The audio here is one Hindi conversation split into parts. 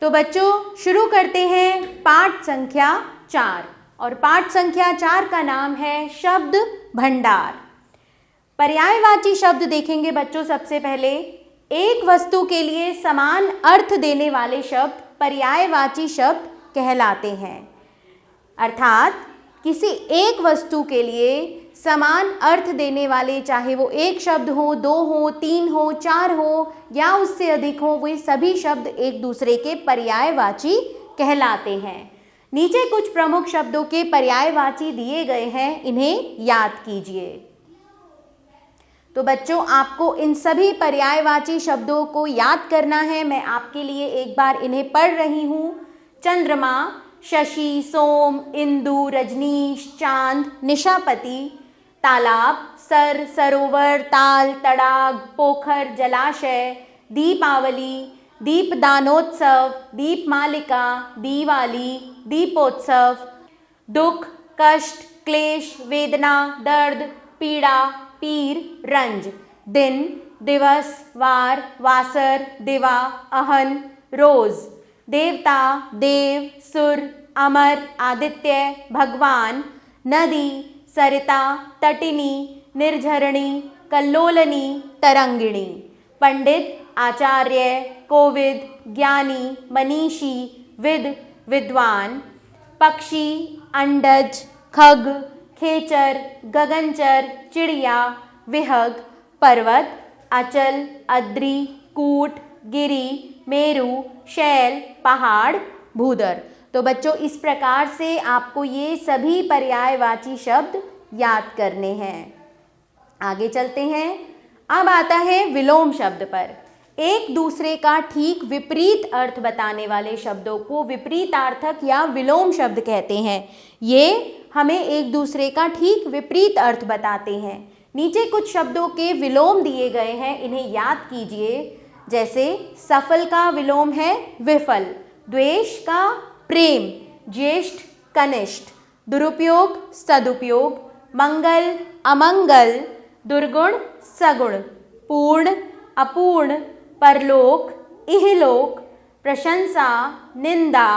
तो बच्चों शुरू करते हैं पाठ संख्या 4 और पाठ संख्या 4 का नाम है शब्द भंडार। पर्यायवाची शब्द देखेंगे बच्चों। सबसे पहले एक वस्तु के लिए समान अर्थ देने वाले शब्द पर्यायवाची शब्द कहलाते हैं। अर्थात किसी एक वस्तु के लिए समान अर्थ देने वाले, चाहे वो एक शब्द हो, दो हो, तीन हो, चार हो या उससे अधिक हो, वे सभी शब्द एक दूसरे के पर्यायवाची कहलाते हैं। नीचे कुछ प्रमुख शब्दों के पर्यायवाची दिए गए हैं, इन्हें याद कीजिए। तो बच्चों आपको इन सभी पर्यायवाची शब्दों को याद करना है। मैं आपके लिए एक बार इन्हें पढ़ रही हूँ। चंद्रमा, शशि, सोम, इंदु, रजनीश, चांद, निशापति, तालाब, सर, सरोवर, ताल, तड़ाग, पोखर, जलाशय, दीपावली, दीपदानोत्सव, दीपमालिका, दीवाली, दीपोत्सव, दुख, कष्ट, क्लेश, वेदना, दर्द, पीड़ा, पीर, रंज, दिन, दिवस, वार, वासर, दिवा, अहन, रोज, देवता, देव, सुर, अमर, आदित्य, भगवान, नदी, सरिता, तटिनी, निर्झरणी, कल्लोलनी, तरंगिणी, पंडित, आचार्य, कोविद, ज्ञानी, मनीषी, विद, विद्वान, पक्षी, अंडज, खग, खेचर, गगनचर, चिड़िया, विहग, पर्वत, अचल, अद्रि, कूट, गिरी, मेरु, शैल, पहाड़, भूदर। तो बच्चों इस प्रकार से आपको ये सभी पर्यायवाची शब्द याद करने हैं। आगे चलते हैं। अब आता है विलोम शब्द पर। एक दूसरे का ठीक विपरीत अर्थ बताने वाले शब्दों को विपरीतार्थक या विलोम शब्द कहते हैं। ये हमें एक दूसरे का ठीक विपरीत अर्थ बताते हैं। नीचे कुछ शब्दों के विलोम दिए गए हैं, इन्हें याद कीजिए। जैसे सफल का विलोम है विफल, द्वेष का प्रेम, ज्येष्ठ कनिष्ठ, दुरुपयोग सदुपयोग, मंगल अमंगल, दुर्गुण सगुण, पूर्ण अपूर्ण, परलोक इहलोक, प्रशंसा निंदा,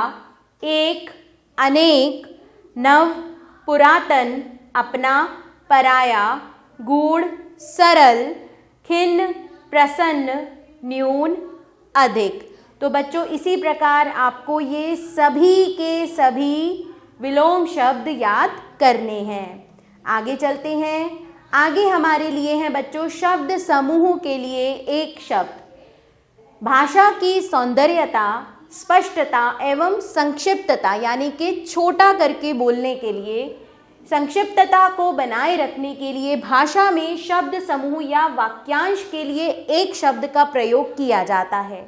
एक अनेक, नव पुरातन, अपना पराया, गूढ़ सरल, खिन्न प्रसन्न, न्यून अधिक। तो बच्चों इसी प्रकार आपको ये सभी के सभी विलोम शब्द याद करने हैं। आगे चलते हैं। आगे हमारे लिए हैं बच्चों शब्द समूह के लिए एक शब्द। भाषा की सौंदर्यता, स्पष्टता एवं संक्षिप्तता यानी कि छोटा करके बोलने के लिए, संक्षिप्तता को बनाए रखने के लिए भाषा में शब्द समूह या वाक्यांश के लिए एक शब्द का प्रयोग किया जाता है।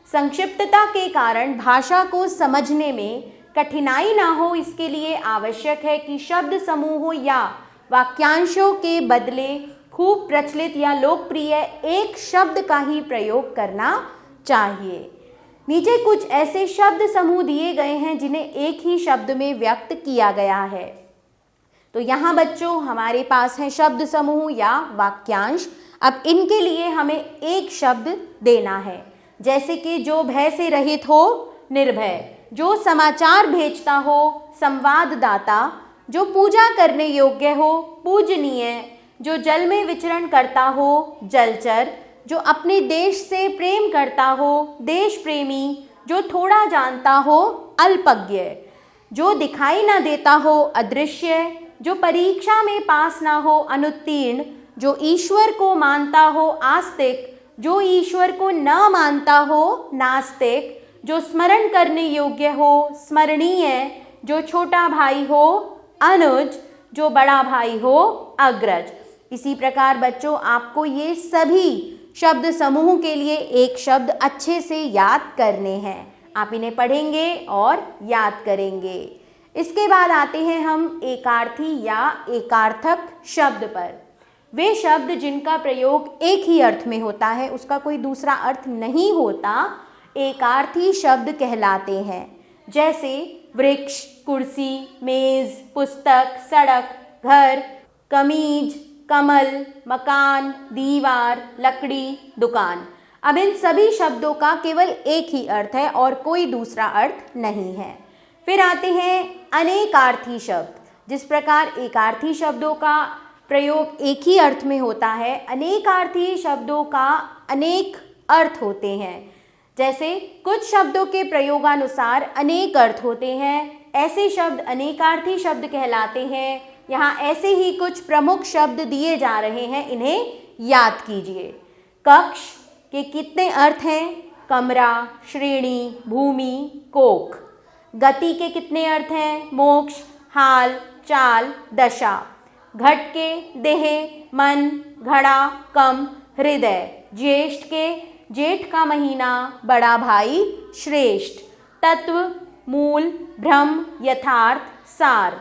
संक्षिप्तता के कारण भाषा को समझने में कठिनाई ना हो, इसके लिए आवश्यक है कि शब्द समूहों या वाक्यांशों के बदले खूब प्रचलित या लोकप्रिय एक शब्द का ही प्रयोग करना चाहिए। नीचे कुछ ऐसे शब्द समूह दिए गए हैं जिन्हें एक ही शब्द में व्यक्त किया गया है। तो यहाँ बच्चों हमारे पास है शब्द समूह या वाक्यांश। अब इनके लिए हमें एक शब्द देना है। जैसे कि जो भय से रहित हो निर्भय, जो समाचार भेजता हो संवाददाता, जो पूजा करने योग्य हो पूजनीय, जो जल में विचरण करता हो जलचर, जो अपने देश से प्रेम करता हो देश प्रेमी, जो थोड़ा जानता हो अल्पज्ञ, जो दिखाई ना देता हो अदृश्य, जो परीक्षा में पास ना हो अनुत्तीर्ण, जो ईश्वर को मानता हो आस्तिक, जो ईश्वर को न मानता हो नास्तिक, जो स्मरण करने योग्य हो स्मरणीय, जो छोटा भाई हो अनुज, जो बड़ा भाई हो अग्रज। इसी प्रकार बच्चों आपको ये सभी शब्द समूह के लिए एक शब्द अच्छे से याद करने हैं। आप इन्हें पढ़ेंगे और याद करेंगे। इसके बाद आते हैं हम एकार्थी या एकार्थक शब्द पर। वे शब्द जिनका प्रयोग एक ही अर्थ में होता है, उसका कोई दूसरा अर्थ नहीं होता, एकार्थी शब्द कहलाते हैं। जैसे वृक्ष, कुर्सी, मेज, पुस्तक, सड़क, घर, कमीज, कमल, मकान, दीवार, लकड़ी, दुकान। अब इन सभी शब्दों का केवल एक ही अर्थ है और कोई दूसरा अर्थ नहीं है। फिर आते हैं अनेकार्थी शब्द। जिस प्रकार एकार्थी शब्दों का प्रयोग एक ही अर्थ में होता है, अनेकार्थी शब्दों का अनेक अर्थ होते हैं। जैसे कुछ शब्दों के प्रयोगानुसार अनेक अर्थ होते हैं, ऐसे शब्द अनेकार्थी शब्द कहलाते हैं। यहाँ ऐसे ही कुछ प्रमुख शब्द दिए जा रहे हैं, इन्हें याद कीजिए। कक्ष के कितने अर्थ हैं? कमरा, श्रेणी, भूमि, कोख। गति के कितने अर्थ हैं? मोक्ष, हाल, चाल, दशा। घट के देह, मन, घड़ा, कम, हृदय। ज्येष्ठ के जेठ का महीना, बड़ा भाई, श्रेष्ठ। तत्व, मूल, ब्रह्म, यथार्थ, सार।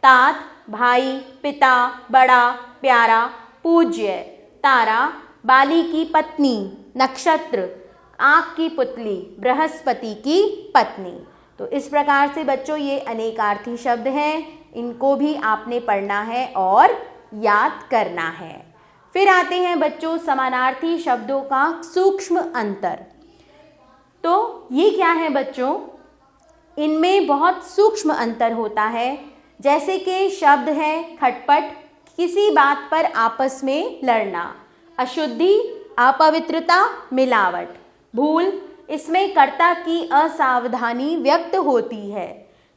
तात, भाई, पिता, बड़ा, प्यारा, पूज्य। तारा, बाली की पत्नी। नक्षत्र, आँख की पुतली, बृहस्पति की पत्नी। तो इस प्रकार से बच्चों ये अनेकार्थी शब्द हैं, इनको भी आपने पढ़ना है और याद करना है। फिर आते हैं बच्चों समानार्थी शब्दों का सूक्ष्म अंतर। तो ये क्या है बच्चों? इनमें बहुत सूक्ष्म अंतर होता है। जैसे कि शब्द है खटपट, किसी बात पर आपस में लड़ना। अशुद्धि, अपवित्रता, मिलावट। भूल, इसमें कर्ता की असावधानी व्यक्त होती है।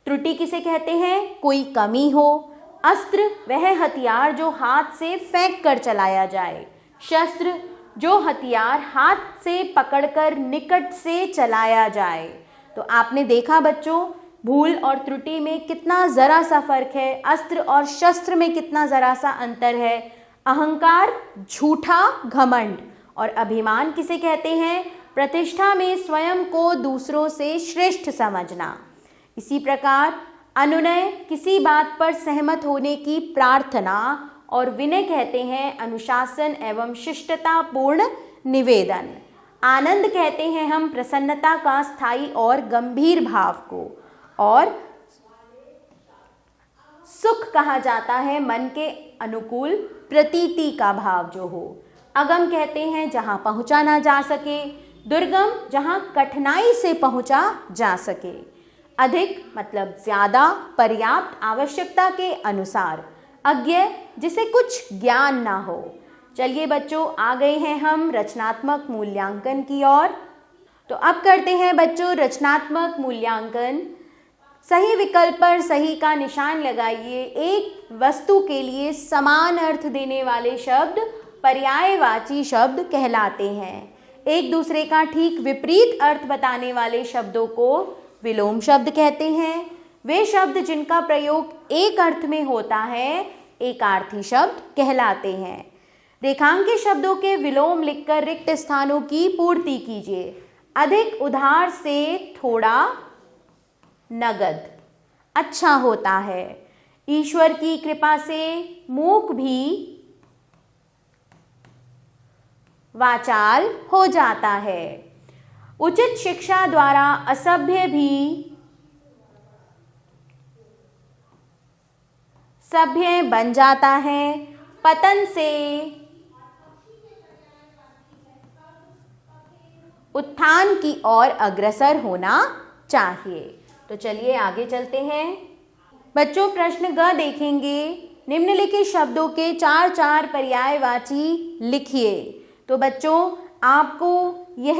त्रुटि किसे कहते हैं? कोई कमी हो। अस्त्र, वह हथियार जो हाथ से फेंक कर चलाया जाए। शस्त्र, जो हथियार हाथ से पकड़कर निकट से चलाया जाए। तो आपने देखा बच्चों, भूल और त्रुटि में कितना ज़रा सा फर्क है, अस्त्र और शस्त्र में कितना ज़रा सा अंतर है। अहंकार, झूठा घमंड। और अभिमान किसे कहते हैं? प्रतिष्ठा में स्वयं को दूसरों से श्रेष्ठ समझना। इसी प्रकार अनुनय, किसी बात पर सहमत होने की प्रार्थना। और विनय कहते हैं अनुशासन एवं शिष्टता पूर्ण निवेदन। आनंद कहते हैं हम प्रसन्नता का स्थायी और गंभीर भाव को। और सुख कहा जाता है मन के अनुकूल प्रतीति का भाव जो हो। अगम कहते हैं जहाँ पहुँचा ना जा सके। दुर्गम, जहाँ कठिनाई से पहुँचा जा सके। अधिक मतलब ज़्यादा, पर्याप्त, आवश्यकता के अनुसार। अज्ञ, जिसे कुछ ज्ञान ना हो। चलिए बच्चों, आ गए हैं हम रचनात्मक मूल्यांकन की ओर। तो अब करते हैं बच्चों रचनात्मक मूल्यांकन। सही विकल्प पर सही का निशान लगाइए। एक वस्तु के लिए समान अर्थ देने वाले शब्द पर्यायवाची शब्द कहलाते हैं। एक दूसरे का ठीक विपरीत अर्थ बताने वाले शब्दों को विलोम शब्द कहते हैं। वे शब्द जिनका प्रयोग एक अर्थ में होता है एकार्थी शब्द कहलाते हैं। रेखांकित शब्दों के विलोम लिखकर रिक्त स्थानों की पूर्ति कीजिए। अधिक उधार से थोड़ा नगद अच्छा होता है। ईश्वर की कृपा से मूक भी वाचाल हो जाता है। उचित शिक्षा द्वारा असभ्य भी सभ्य बन जाता है। पतन से उत्थान की ओर अग्रसर होना चाहिए। तो चलिए आगे चलते हैं बच्चों। प्रश्न ग देखेंगे। निम्नलिखित शब्दों के 4 पर्यायवाची लिखिए। तो बच्चों आपको यह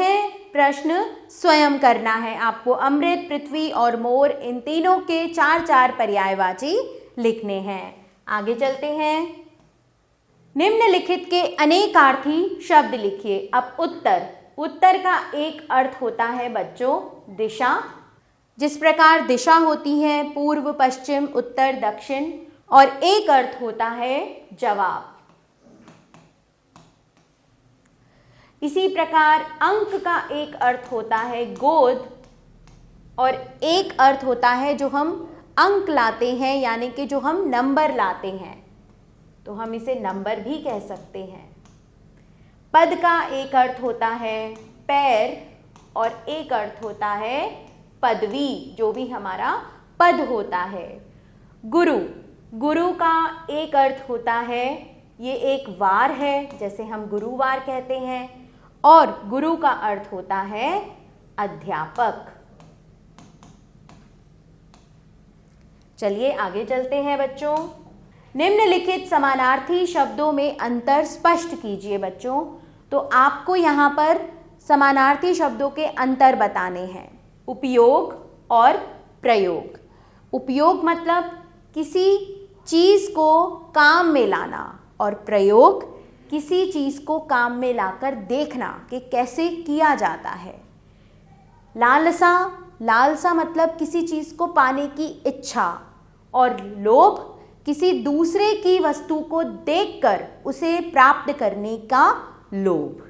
प्रश्न स्वयं करना है। आपको अमृत, पृथ्वी और मोर इन तीनों के 4 पर्यायवाची लिखने हैं। आगे चलते हैं। निम्नलिखित के अनेकार्थी शब्द लिखिए। अब उत्तर, उत्तर का एक अर्थ होता है बच्चों दिशा। जिस प्रकार दिशा होती है पूर्व, पश्चिम, उत्तर, दक्षिण, और एक अर्थ होता है जवाब। इसी प्रकार अंक का एक अर्थ होता है गोद और एक अर्थ होता है जो हम अंक लाते हैं यानी कि जो हम नंबर लाते हैं, तो हम इसे नंबर भी कह सकते हैं। पद का एक अर्थ होता है पैर और एक अर्थ होता है पदवी, जो भी हमारा पद होता है। गुरु, गुरु का एक अर्थ होता है ये एक वार है, जैसे हम गुरुवार कहते हैं। और गुरु का अर्थ होता है अध्यापक। चलिए आगे चलते हैं बच्चों। निम्नलिखित समानार्थी शब्दों में अंतर स्पष्ट कीजिए बच्चों। तो आपको यहाँ पर समानार्थी शब्दों के अंतर बताने हैं। उपयोग और प्रयोग। उपयोग मतलब किसी चीज़ को काम में लाना, और प्रयोग किसी चीज़ को काम में लाकर देखना कि कैसे किया जाता है। लालसा, लालसा मतलब किसी चीज़ को पाने की इच्छा, और लोभ किसी दूसरे की वस्तु को देखकर उसे प्राप्त करने का लोभ।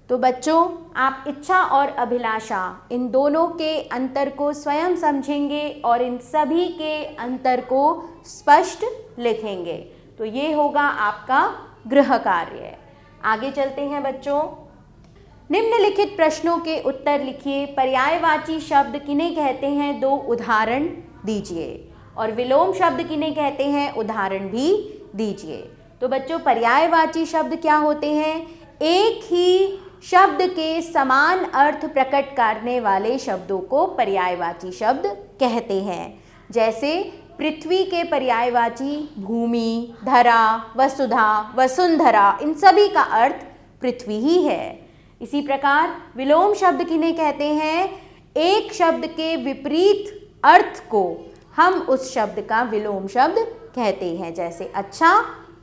तो बच्चों, आप इच्छा और अभिलाषा इन दोनों के अंतर को स्वयं समझेंगे और इन सभी के अंतर को स्पष्ट लिखेंगे। तो ये होगा आपका गृह कार्य। आगे चलते हैं बच्चों। निम्नलिखित प्रश्नों के उत्तर लिखिए। पर्यायवाची शब्द किन्हें कहते हैं, 2 उदाहरण दीजिए। और विलोम शब्द किन्हें कहते हैं, उदाहरण भी दीजिए। तो बच्चों, पर्यायवाची शब्द क्या होते हैं? एक ही शब्द के समान अर्थ प्रकट करने वाले शब्दों को पर्यायवाची शब्द कहते हैं। जैसे पृथ्वी के पर्यायवाची भूमि, धरा, वसुधा, वसुंधरा, इन सभी का अर्थ पृथ्वी ही है। इसी प्रकार विलोम शब्द किन्हें कहते हैं? एक शब्द के विपरीत अर्थ को हम उस शब्द का विलोम शब्द कहते हैं। जैसे अच्छा,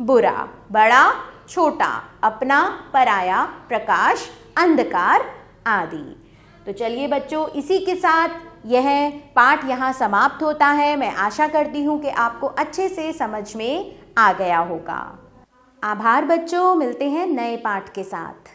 बुरा, बड़ा, छोटा, अपना, पराया, प्रकाश, अंधकार आदि। तो चलिए बच्चों, इसी के साथ यह पाठ यहाँ समाप्त होता है। मैं आशा करती हूँ कि आपको अच्छे से समझ में आ गया होगा। आभार बच्चों, मिलते हैं नए पाठ के साथ।